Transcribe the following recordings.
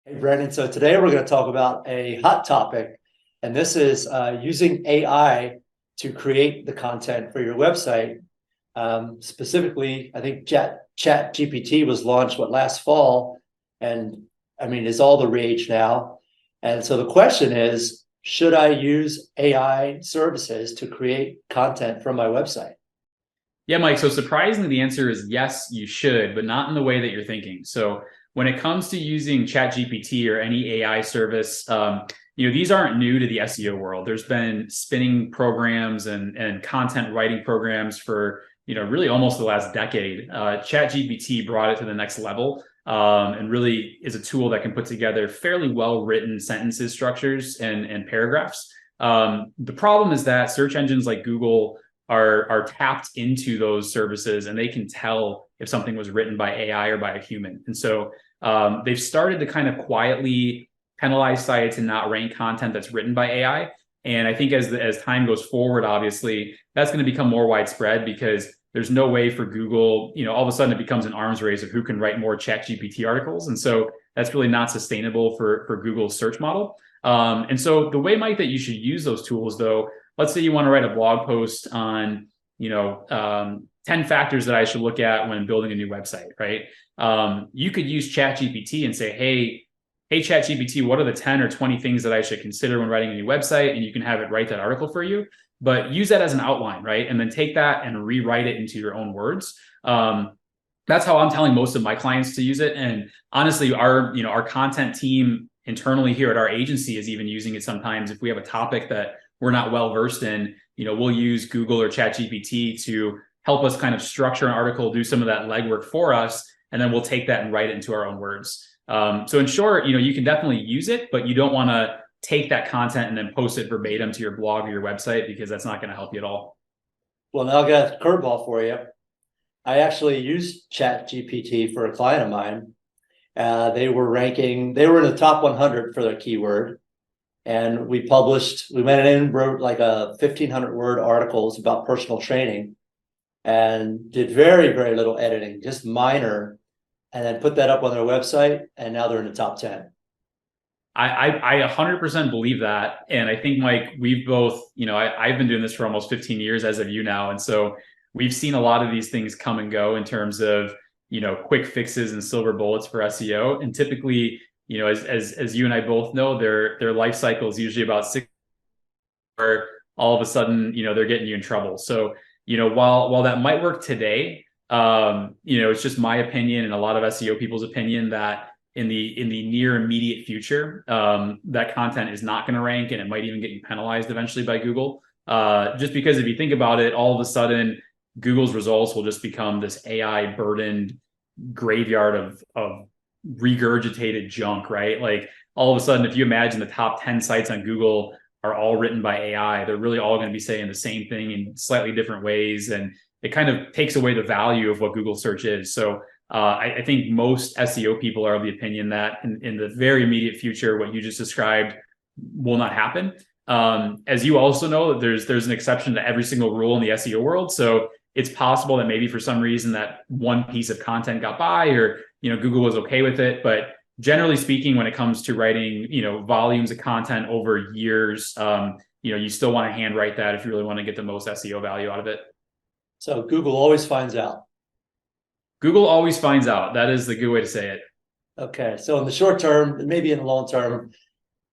Hey, Brendan. So today we're going to talk about a hot topic, and this is using AI to create the content for your website. Specifically, I think Chat GPT was launched last fall, and I mean is all the rage now. And so the question is, should I use AI services to create content from my website? Yeah, Mike. So surprisingly, the answer is yes, you should, but not in the way that you're thinking. So when it comes to using ChatGPT or any AI service, these aren't new to the SEO world. There's been spinning programs and content writing programs for really almost the last decade. ChatGPT brought it to the next level, and really is a tool that can put together fairly well written sentences, structures, and paragraphs. The problem is that search engines like Google are tapped into those services, and they can tell if something was written by AI or by a human. And so they've started to kind of quietly penalize sites and not rank content that's written by AI. And I think as time goes forward, obviously that's going to become more widespread, because there's no way for Google, all of a sudden it becomes an arms race of who can write more ChatGPT articles. And so that's really not sustainable for Google's search model. And so the way, Mike, that you should use those tools, though, let's say you want to write a blog post on, 10 factors that I should look at when building a new website, right? You could use ChatGPT and say, hey, ChatGPT, what are the 10 or 20 things that I should consider when writing a new website? And you can have it write that article for you, but use that as an outline, right? And then take that and rewrite it into your own words. That's how I'm telling most of my clients to use it. And honestly, our content team internally here at our agency is even using it sometimes. If we have a topic that we're not well versed in, we'll use Google or ChatGPT to help us kind of structure an article, do some of that legwork for us, and then we'll take that and write it into our own words. So in short, you can definitely use it, but you don't want to take that content and then post it verbatim to your blog or your website, because that's not going to help you at all. Well, now I got a curveball for you. I actually used Chat GPT for a client of mine. They were in the top 100 for their keyword. And we went in, wrote like a 1,500 word articles about personal training and did very, very little editing, just minor, and then put that up on their website. And now they're in the top 10. I 100% believe that. And I think, Mike, we've both, I've been doing this for almost 15 years as of you now. And so we've seen a lot of these things come and go in terms of, quick fixes and silver bullets for SEO. And typically, as you and I both know, their life cycle is usually about 6, where all of a sudden, they're getting you in trouble. So, while that might work today, it's just my opinion and a lot of SEO people's opinion that in the near immediate future, that content is not going to rank, and it might even get you penalized eventually by Google. Just because if you think about it, all of a sudden Google's results will just become this AI burdened graveyard of regurgitated junk, right? Like all of a sudden, if you imagine the top 10 sites on Google are all written by AI, they're really all going to be saying the same thing in slightly different ways. And it kind of takes away the value of what Google search is. So I think most SEO people are of the opinion that in the very immediate future, what you just described will not happen. As you also know, there's an exception to every single rule in the SEO world. So it's possible that maybe for some reason that one piece of content got by, or Google was okay with it. But generally speaking, when it comes to writing volumes of content over years, you still want to handwrite that if you really want to get the most SEO value out of it. So Google always finds out. Google always finds out. That is the good way to say it. Okay. So in the short term, maybe in the long term,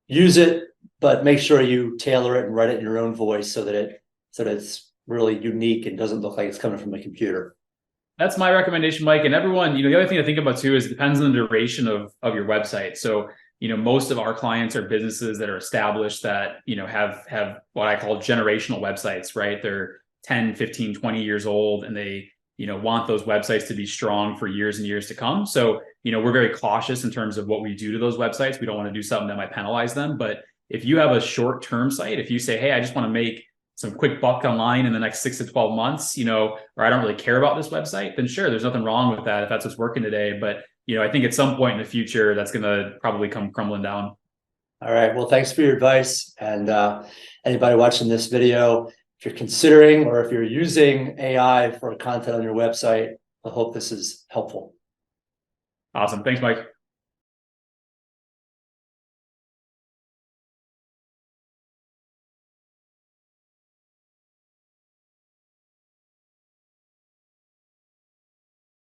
use it, but make sure you tailor it and write it in your own voice so that it's really unique and doesn't look like it's coming from a computer. That's my recommendation, Mike. And everyone, the other thing to think about too is it depends on the duration of your website. So, most of our clients are businesses that are established that, have what I call generational websites, right? They're 10, 15, 20 years old, and they, want those websites to be strong for years and years to come. So, we're very cautious in terms of what we do to those websites. We don't want to do something that might penalize them. But if you have a short-term site, if you say, hey, I just want to make some quick buck online in the next 6 to 12 months, or I don't really care about this website, then sure, there's nothing wrong with that if that's what's working today. But, I think at some point in the future, that's going to probably come crumbling down. All right. Well, thanks for your advice. And anybody watching this video, if you're considering or if you're using AI for content on your website, I hope this is helpful. Awesome. Thanks, Mike.